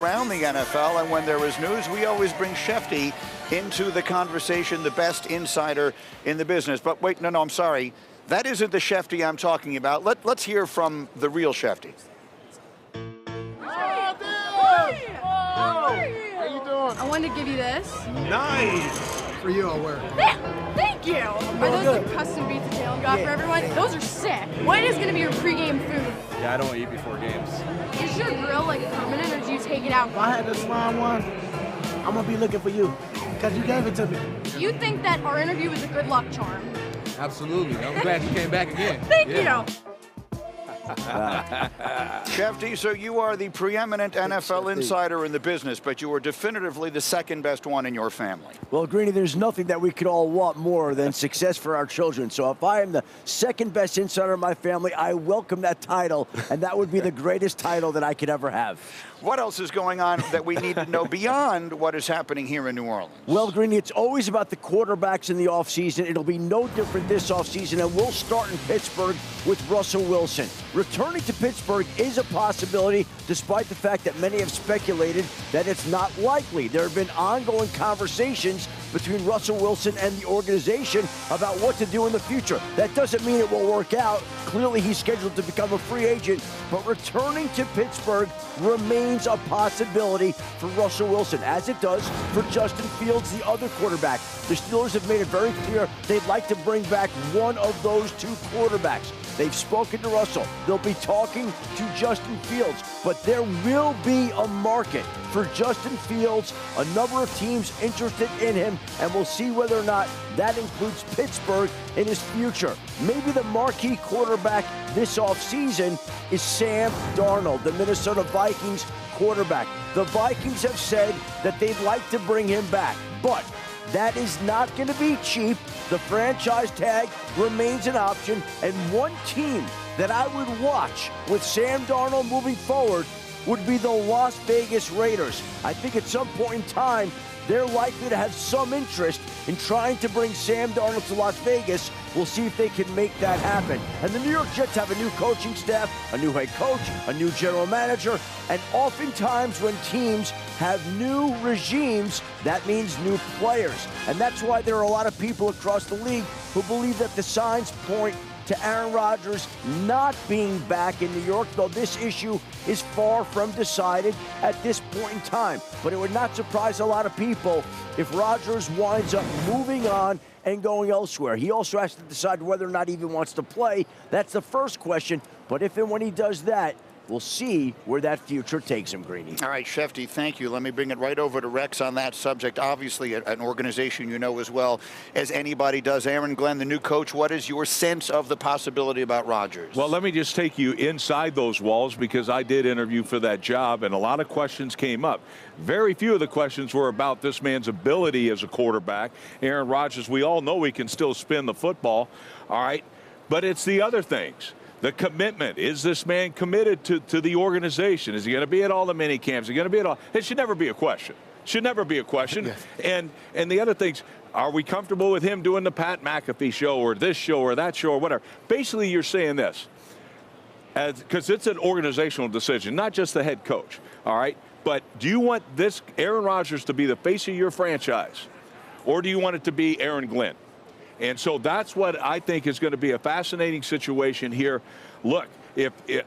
around the NFL, and when there is news, we always bring Shefty into the conversation, the best insider in the business. But wait, no, I'm sorry. That isn't the Shefty I'm talking about. Let's hear from the real Shefty. How you doing? I wanted to give you this. Nice. For you, I'll wear. Thank you. Are those the custom beats that Jalen got for everyone? Those are sick. What is going to be your pregame food? Yeah, I don't eat before games. Is your grill like permanent, or do you take it out? If I had the slime one, I'm gonna be looking for you, because you gave it to me. Do you think that our interview was a good luck charm? Absolutely. I'm glad you came back again. Thank you. Shefty, so you are the preeminent NFL insider in the business, but you are definitively the second best one in your family. Well, Greeny, there's nothing that we could all want more than success for our children. So if I am the second best insider in my family, I welcome that title, and that would be the greatest title that I could ever have. What else is going on that we need to know beyond what is happening here in New Orleans? Well, Greeny, it's always about the quarterbacks in the offseason. It'll be no different this offseason, and we'll start in Pittsburgh with Russell Wilson. Returning to Pittsburgh is a possibility, despite the fact that many have speculated that it's not likely. There have been ongoing conversations between Russell Wilson and the organization about what to do in the future. That doesn't mean it will work out. Clearly, he's scheduled to become a free agent, but returning to Pittsburgh remains a possibility for Russell Wilson, as it does for Justin Fields, the other quarterback. The Steelers have made it very clear they'd like to bring back one of those two quarterbacks. They've spoken to Russell. They'll be talking to Justin Fields. But there will be a market for Justin Fields, a number of teams interested in him, and we'll see whether or not that includes Pittsburgh in his future. Maybe the marquee quarterback this offseason is Sam Darnold, the Minnesota Vikings quarterback. The Vikings have said that they'd like to bring him back, but that is not going to be cheap. The franchise tag remains an option, and one team that I would watch with Sam Darnold moving forward would be the Las Vegas Raiders. I think at some point in time, they're likely to have some interest in trying to bring Sam Darnold to Las Vegas. We'll see if they can make that happen. And the New York Jets have a new coaching staff, a new head coach, a new general manager, and oftentimes when teams have new regimes, that means new players. And that's why there are a lot of people across the league who believe that the signs point to Aaron Rodgers not being back in New York, though this issue is far from decided at this point in time. But it would not surprise a lot of people if Rodgers winds up moving on and going elsewhere. He also has to decide whether or not he even wants to play. That's the first question. But if and when he does that, we'll see where that future takes him, Greeny. All right, Shefty, thank you. Let me bring it right over to Rex on that subject. Obviously, an organization you know as well as anybody does. Aaron Glenn, the new coach, what is your sense of the possibility about Rodgers? Well, let me just take you inside those walls, because I did interview for that job, and a lot of questions came up. Very few of the questions were about this man's ability as a quarterback. Aaron Rodgers, we all know he can still spin the football, all right? But it's the other things. The commitment. Is this man committed to the organization? Is he going to be at all the mini camps? Is he going to be at all? It should never be a question. Should never be a question. Yes. And the other things, are we comfortable with him doing the Pat McAfee show or this show or that show or whatever? Basically, you're saying this, because it's an organizational decision, not just the head coach, all right? But do you want this Aaron Rodgers to be the face of your franchise, or do you want it to be Aaron Glenn? And so that's what I think is going to be a fascinating situation here. Look,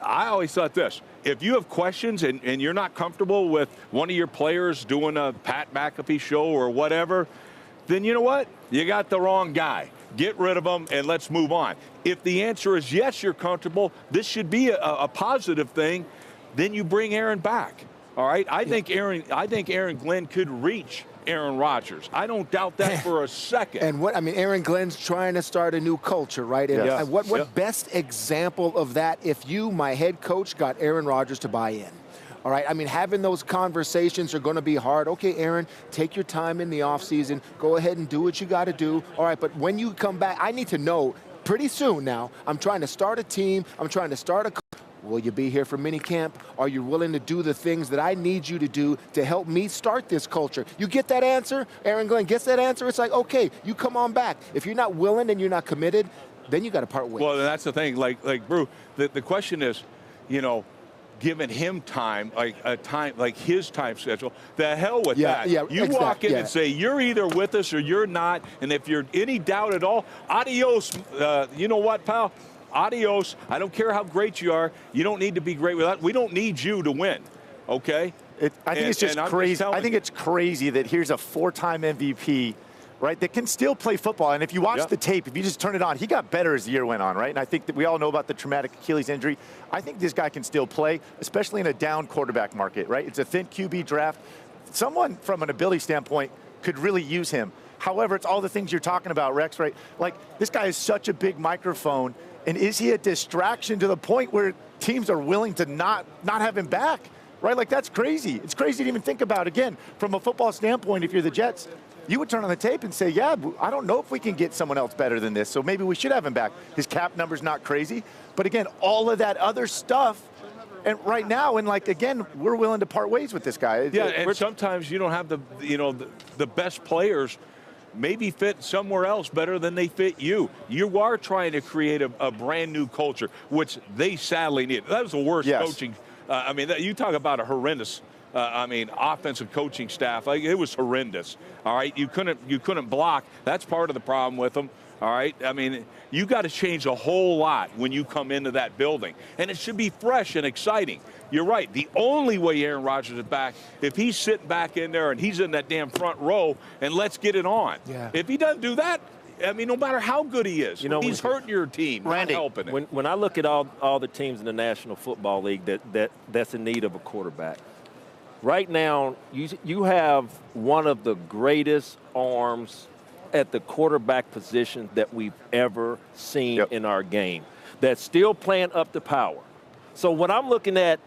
I always thought this, if you have questions and you're not comfortable with one of your players doing a Pat McAfee show or whatever, then you know what? You got the wrong guy. Get rid of him and let's move on. If the answer is yes, you're comfortable, this should be a positive thing, then you bring Aaron back. All right? I think Aaron Glenn could reach Aaron Rodgers. I don't doubt that for a second. And Aaron Glenn's trying to start a new culture, right? And yes. What best example of that if you, my head coach, got Aaron Rodgers to buy in? All right, having those conversations are going to be hard. Okay, Aaron, take your time in the offseason. Go ahead and do what you got to do. All right, but when you come back, I need to know pretty soon now. I'm trying to start a team. I'm trying to start a Will you be here for minicamp? Are you willing to do the things that I need you to do to help me start this culture? You get that answer? Aaron Glenn gets that answer? It's like, okay, you come on back. If you're not willing and you're not committed, then you got to part ways. Well, that's the thing. Like Brew, the question is, giving him time, like his time schedule. The hell with Yeah, that. yeah, You walk in yeah. and say, you're either with us or you're not, and if you're any doubt at all, adios. You know what, pal? Adios. I don't care how great you are. You don't need to be great with that. We don't need you to win, okay? I think it's just crazy. I think it's crazy that here's a 4-time MVP, right, that can still play football. And if you watch the tape, if you just turn it on, he got better as the year went on, right? And I think that we all know about the traumatic Achilles injury. I think this guy can still play, especially in a down quarterback market, right? It's a thin QB draft. Someone from an ability standpoint could really use him. However, it's all the things you're talking about, Rex, right? Like, this guy is such a big microphone. And is he a distraction to the point where teams are willing to not have him back, right? Like, that's crazy. It's crazy to even think about. Again, from a football standpoint, if you're the Jets, you would turn on the tape and say, yeah, I don't know if we can get someone else better than this, so maybe we should have him back. His cap number's not crazy. But again, all of that other stuff, and right now, and like, again, we're willing to part ways with this guy. Yeah, and sometimes you don't have the best players maybe fit somewhere else better than they fit you. You are trying to create a brand new culture, which they sadly need. That was the worst coaching. I mean, you talk about a horrendous offensive coaching staff. Like, it was horrendous. All right, you couldn't block. That's part of the problem with them. All right, I mean, you got to change a whole lot when you come into that building, and it should be fresh and exciting. You're right. The only way Aaron Rodgers is back, if he's sitting back in there and he's in that damn front row, and let's get it on. Yeah. If he doesn't do that, I mean, no matter how good he is, he's hurting your team, Randy, not helping it. When I look at all the teams in the National Football League that's in need of a quarterback, right now you have one of the greatest arms at the quarterback position that we've ever seen in our game that's still playing up to power. So when I'm looking at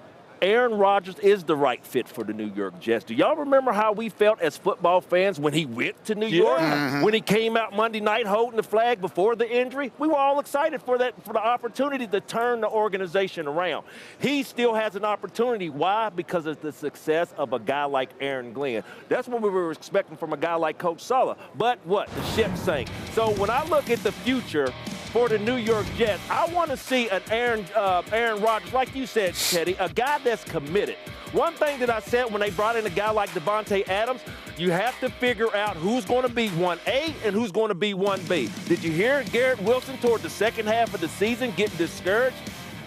Aaron Rodgers is the right fit for the New York Jets. Do y'all remember how we felt as football fans when he went to New York? When he came out Monday night holding the flag before the injury? We were all excited for the opportunity to turn the organization around. He still has an opportunity. Why? Because of the success of a guy like Aaron Glenn. That's what we were expecting from a guy like Coach Saleh. But what? The ship sank. So when I look at the future for the New York Jets, I want to see an Aaron Rodgers, like you said, Teddy, a guy that's committed. One thing that I said when they brought in a guy like Devontae Adams, you have to figure out who's going to be 1A and who's going to be 1B. Did you hear Garrett Wilson toward the second half of the season getting discouraged?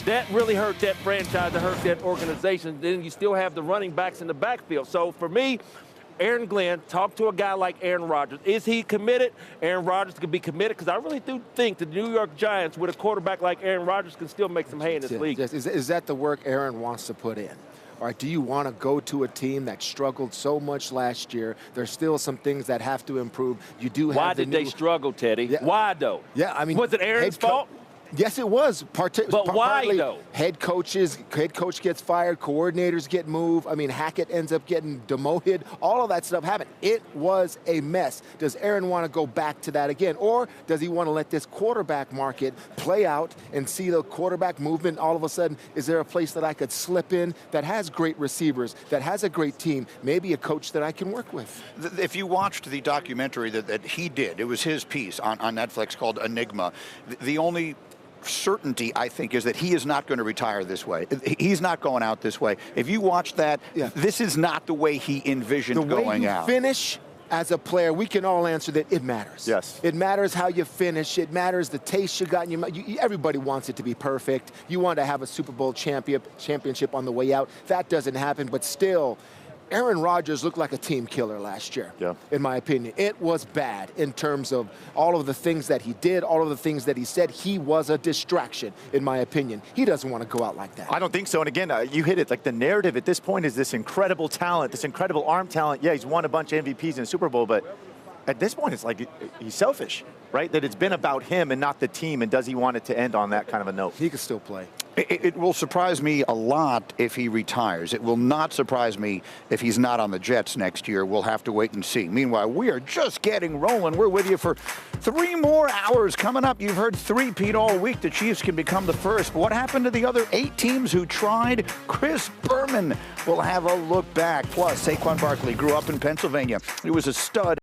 That really hurt that franchise, that hurt that organization. Then you still have the running backs in the backfield. So for me, Aaron Glenn, talk to a guy like Aaron Rodgers. Is he committed? Aaron Rodgers could be committed, because I really do think the New York Giants, with a quarterback like Aaron Rodgers, can still make some hay in this league. Yes. Is that the work Aaron wants to put in? All right, do you want to go to a team that struggled so much last year? There's still some things that have to improve. You do have Why did they struggle, Teddy? Yeah. Why, though? Yeah, I mean, was it Aaron's fault? Yes, it was. But why, though? Head coach gets fired, coordinators get moved. I mean, Hackett ends up getting demoted. All of that stuff happened. It was a mess. Does Aaron want to go back to that again? Or does he want to let this quarterback market play out and see the quarterback movement all of a sudden? Is there a place that I could slip in that has great receivers, that has a great team, maybe a coach that I can work with? If you watched the documentary that he did, it was his piece on Netflix called Enigma. The only certainty, I think, is that he is not going to retire this way. He's not going out this way. If you watch that, this is not the way he envisioned going out. The way you finish as a player, we can all answer that it matters. Yes. It matters how you finish. It matters the taste you got in your mouth. Everybody wants it to be perfect. You want to have a Super Bowl championship on the way out. That doesn't happen, but still, Aaron Rodgers looked like a team killer last year, in my opinion. It was bad in terms of all of the things that he did, all of the things that he said. He was a distraction, in my opinion. He doesn't want to go out like that. I don't think so. And again, you hit it. Like, the narrative at this point is this incredible talent, this incredible arm talent. Yeah, he's won a bunch of MVPs in the Super Bowl, but at this point, it's like he's selfish, right? That it's been about him and not the team, and does he want it to end on that kind of a note? He could still play. It will surprise me a lot if he retires. It will not surprise me if he's not on the Jets next year. We'll have to wait and see. Meanwhile, we are just getting rolling. We're with you for 3 more hours coming up. You've heard three-peat all week. The Chiefs can become the first. What happened to the other 8 teams who tried? Chris Berman will have a look back. Plus, Saquon Barkley grew up in Pennsylvania. He was a stud.